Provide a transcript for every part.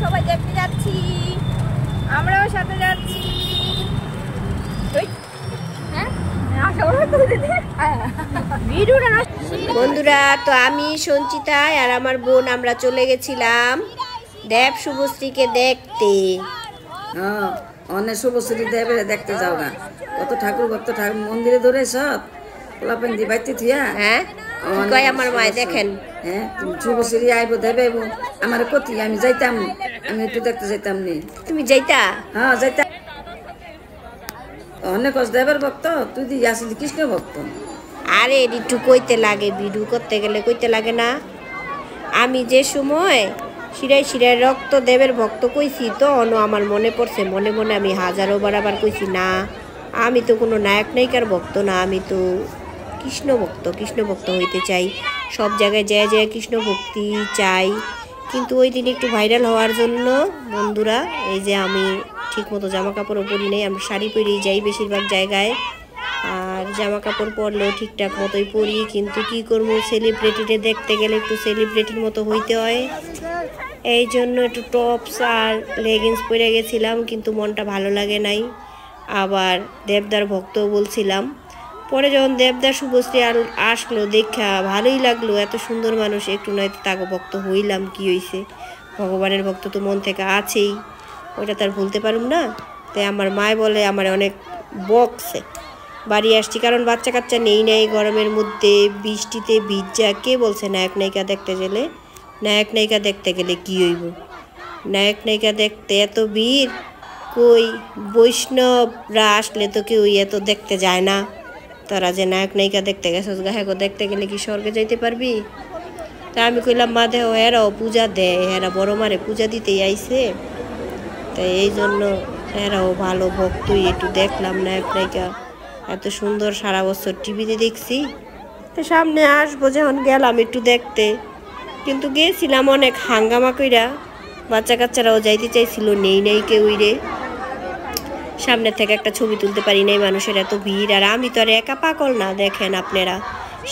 সবাই দেখতে যাচ্ছি, আমরাও সাথে যাচ্ছি। বন্ধুরা, তো আমি সঞ্চিতা আর আমার বোন আমরা চলে গেছিলাম দেব শুভশ্রীকে দেখতে। অনেক শুভশ্রী দেবের দেখতে যাও না, কত ঠাকুর ভক্ত ঠাকুর মন্দিরে ধরে সব পোলাপেন্দি বাইতে থিয়া। হ্যাঁ কয় আমার মায় দেখেন। হ্যাঁ শুভশ্রী আইব দেবে আমার কতি আমি যাইতাম, আমি একটু দেখতে যাইতাম নি। তুমি যাইতা? হ্যাঁ যাইতাম। অনেক দেবের ভক্ত, তুই দিয়ে আসলি কৃষ্ণ ভক্ত। আরে একটু কইতে লাগে, ভিডিও করতে গেলে কইতে লাগে না? আমি যে সময় শিরায় শিরায় রক্ত দেবের ভক্ত কইছি, তো আমার মনে পড়ছে, মনে মনে আমি হাজারো বারবার কইছি না আমি তো কোনো নায়ক নায়িকার ভক্ত না, আমি তো কৃষ্ণ ভক্ত হইতে চাই। সব জায়গায় যায় যায় কৃষ্ণ ভক্তি চাই। কিন্তু ওই দিন একটু ভাইরাল হওয়ার জন্য বন্ধুরা, এই যে আমি ঠিক মতো জামা কাপড়ও পরি নেই, আমরা শাড়ি পরেই যাই বেশিরভাগ জায়গায়, আর জামা কাপড় পরলেও ঠিকঠাক মতোই পরি। কিন্তু কি করবো, সেলিব্রিটিতে দেখতে গেলে একটু সেলিব্রিটির মতো হইতে হয়, এই জন্য একটু টপস আর লেগিংস পরে গেছিলাম, কিন্তু মনটা ভালো লাগে নাই। আবার দেবদার ভক্ত বলছিলাম, পরে যখন দেবদার শুভশ্রী আসলো দেখা ভালোই লাগলো, এত সুন্দর মানুষ, একটু নয়তো তাকে ভক্ত হইলাম। কি হয়েছে, ভগবানের ভক্ত তো মন থেকে আছেই, ওইটা তার ভুলতে পারুম না। তাই আমার মায় বলে আমার অনেক বকছে। বাড়ি আসছি কারণ বাচ্চা কাচ্চা নেই গরমের মধ্যে বৃষ্টিতে ভিজা। কে বলছে নায়ক নায়িকা দেখতে গেলে? নায়ক নায়িকা দেখতে গেলে কি হইব? নায়ক নায়িকা দেখতে এত ভিড়, কই বৈষ্ণবরা আসলে তো কেউ এত দেখতে যায় না। তোরা যে নায়ক নায়িকা দেখতে গেছস, গাহেগো দেখতে গেলে কি স্বর্গে যাইতে পারবি? তা আমি কইলাম মা দেহ এরাও পূজা দেয়, এরা বড় মারে পূজা দিতেই আইছে, তাই এই জন্য এরাও ভালো ভক্তই। একটু দেখলাম নায়ক নায়িকা এত সুন্দর, সারা বছর টিভিতে দেখছি, তো সামনে আসবো যখন গেলাম একটু দেখতে। কিন্তু গেছিলাম অনেক হাঙ্গামা কইরা, বাচ্চা কাচ্চারাও যাইতে চাইছিল, নেই কেউই রে। সামনে থেকে একটা ছবি তুলতে পারি নাই, মানুষের এত ভিড়। আর আমি তো আর একা পাগল না, দেখেন আপনারা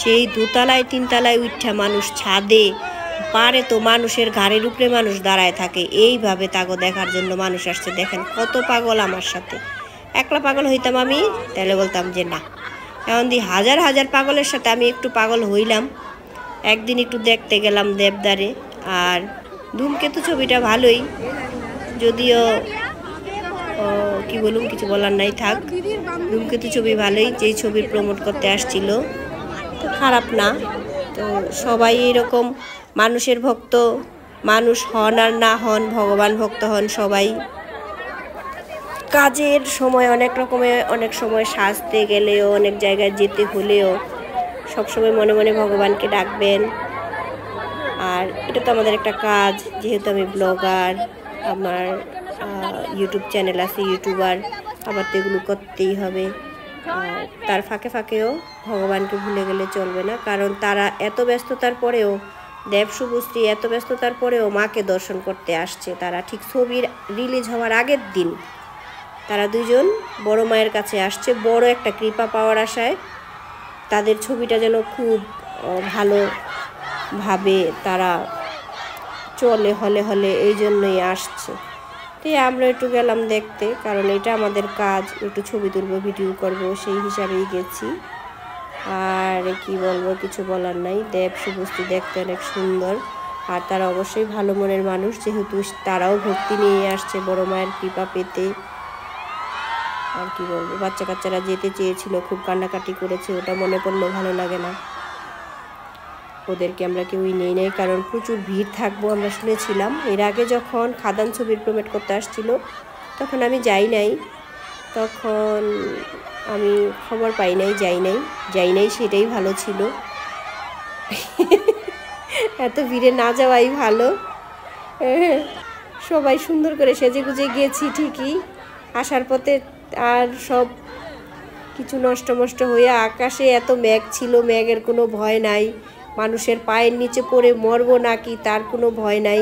সেই দুতলায় তিনতলায় উঠা মানুষ, ছাদে পারে তো মানুষের ঘাড়ের উপরে মানুষ দাঁড়ায় থাকে, এইভাবে তাগো দেখার জন্য মানুষ আসছে। দেখেন কত পাগল আমার সাথে। একলা পাগল হইতাম আমি তাহলে বলতাম যে না, এখন দি হাজার হাজার পাগলের সাথে আমি একটু পাগল হইলাম। একদিন একটু দেখতে গেলাম দেবদারে। আর ধূমকেতু ছবিটা ভালোই, যদিও কি বলুন, কিছু বলার নাই, থাক। ধূমকেতু ছবি ভালোই, যেই ছবির প্রমোট করতে আসছিল, তো খারাপ না। তো সবাই এরকম মানুষের ভক্ত, মানুষ হন আর না হন, ভগবান ভক্ত হন সবাই। কাজের সময় অনেক সময় সাজতে গেলেও, অনেক জায়গায় যেতে হলেও সবসময় মনে মনে ভগবানকে ডাকবেন। আর এটা তো আমাদের একটা কাজ, যেহেতু আমি ব্লগার, আমার ইউটিউব চ্যানেল আছে, ইউটিউবার, আবার তো এগুলো করতেই হবে। আর তার ফাঁকে ফাঁকেও ভগবানকে ভুলে গেলে চলবে না, কারণ তারা এত ব্যস্ততার পরেও, দেব শুভশ্রী এত ব্যস্ততার পরেও মাকে দর্শন করতে আসছে। তারা ঠিক ছবির রিলিজ হওয়ার আগের দিন তারা দুজন বড় মায়ের কাছে আসছে, বড় একটা কৃপা পাওয়ার আশায়। তাদের ছবিটা যেন খুব ভালোভাবে তারা চলে, হলে এই জন্যই আসছে। তো আমরা একটু গেলাম দেখতে, কারণ এটা আমাদের কাজ, একটু ছবি তুলবো, ভিডিও করব, সেই হিসাবেই গেছি। আর কি বলবো, কিছু বলার নাই। দেব শুভশ্রী দেখতে অনেক সুন্দর, আর তারা অবশ্যই ভালো মনের মানুষ, যেহেতু তারাও ভক্তি নিয়ে আসছে বড় মায়ের কৃপা পেতে। আর কি বলবো, বাচ্চা কাচ্চারা যেতে চেয়েছিল, খুব কান্নাকাটি করেছে, ওটা মনে পড়লেও ভালো লাগে না। ওদেরকে আমরা কেউই নেই নাই, কারণ প্রচুর ভিড় থাকবো আমরা শুনেছিলাম। এর আগে যখন খাদান ছবির প্রমোট করতে আসছিল, তখন আমি যাই তখন আমি খবর পাই নাই, যাই নাই, সেটাই ভালো ছিল। এত ভিড়ে না যাওয়াই ভালো। সবাই সুন্দর করে সেজে গুজে গেছি ঠিকই, আসার পথে আর সব কিছু নষ্ট হয়ে, আকাশে এত মেঘ ছিল, মেঘের কোনো ভয় নাই, মানুষের পায়ের নিচে পড়ে মরবো নাকি তার কোনো ভয় নাই।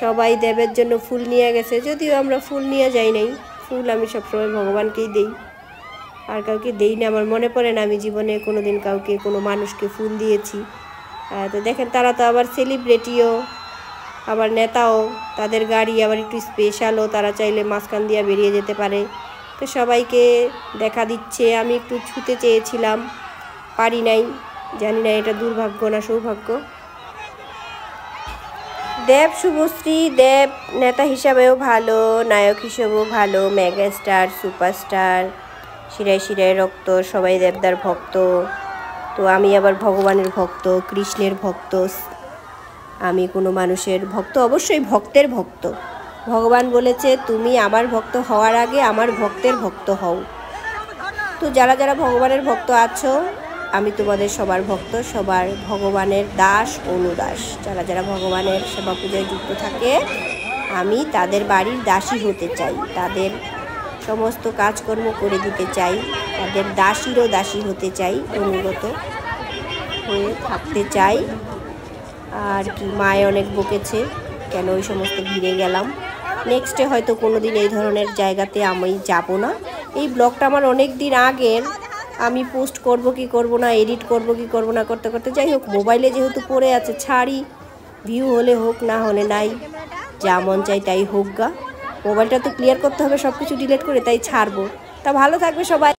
সবাই দেবের জন্য ফুল নিয়ে গেছে, যদিও আমরা ফুল নিয়ে যাই নাই। ফুল আমি সবসময় ভগবানকেই দেই, আর কাউকে দেই না। আমার মনে পড়ে না আমি জীবনে কোনোদিন কাউকে, কোনো মানুষকে ফুল দিয়েছি। তো দেখেন তারা তো আবার সেলিব্রিটিও, আবার নেতাও তাদের গাড়ি আবার একটু স্পেশালও, তারা চাইলে মাঝখান দিয়ে বেরিয়ে যেতে পারে। তো সবাইকে দেখা দিচ্ছে। আমি একটু ছুতে চেয়েছিলাম, পারি নাই। জানি না এটা দুর্ভাগ্য না সৌভাগ্য। দেব শুভশ্রী, দেব নেতা হিসাবেও ভালো, নায়ক হিসেবেও ভালো, মেগা স্টার, সুপারস্টার, শিরায় শিরায় রক্ত, সবাই দেবদার ভক্ত। তো আমি আবার ভগবানের ভক্ত, কৃষ্ণের ভক্ত। আমি কোনো মানুষের ভক্ত, অবশ্যই ভক্তের ভক্ত। ভগবান বলেছে তুমি আমার ভক্ত হওয়ার আগে আমার ভক্তের ভক্ত হও। তো যারা যারা ভগবানের ভক্ত আছো, আমি তোমাদের সবার ভক্ত, সবার ভগবানের দাস অনুদাস। যারা যারা ভগবানের সেবা পূজায় যুক্ত থাকে, আমি তাদের বাড়ির দাসী হতে চাই, তাদের সমস্ত কাজকর্ম করে দিতে চাই, তাদের দাসীরও দাসী হতে চাই, অনুগত হয়ে থাকতে চাই। আর কি মায়ে অনেক বকেছে কেন ওই সমস্ত ভিড়ে গেলাম। নেক্সটে হয়তো কোনো দিন এই ধরনের জায়গাতে আমি যাব না। এই ব্লগটা আমার অনেক দিন আগের, আমি পোস্ট করব কি করব না, এডিট করব কি করব না করতে করতে যাই হোক, মোবাইলে যেহেতু পড়ে আছে ছাড়ি, ভিউ হলে হোক না হলে নাই, যা মন চাই তাই হোক গা। মোবাইলটা তো ক্লিয়ার করতে হবে সব কিছু ডিলিট করে, তাই ছাড়বো। তা ভালো থাকবে সবাই।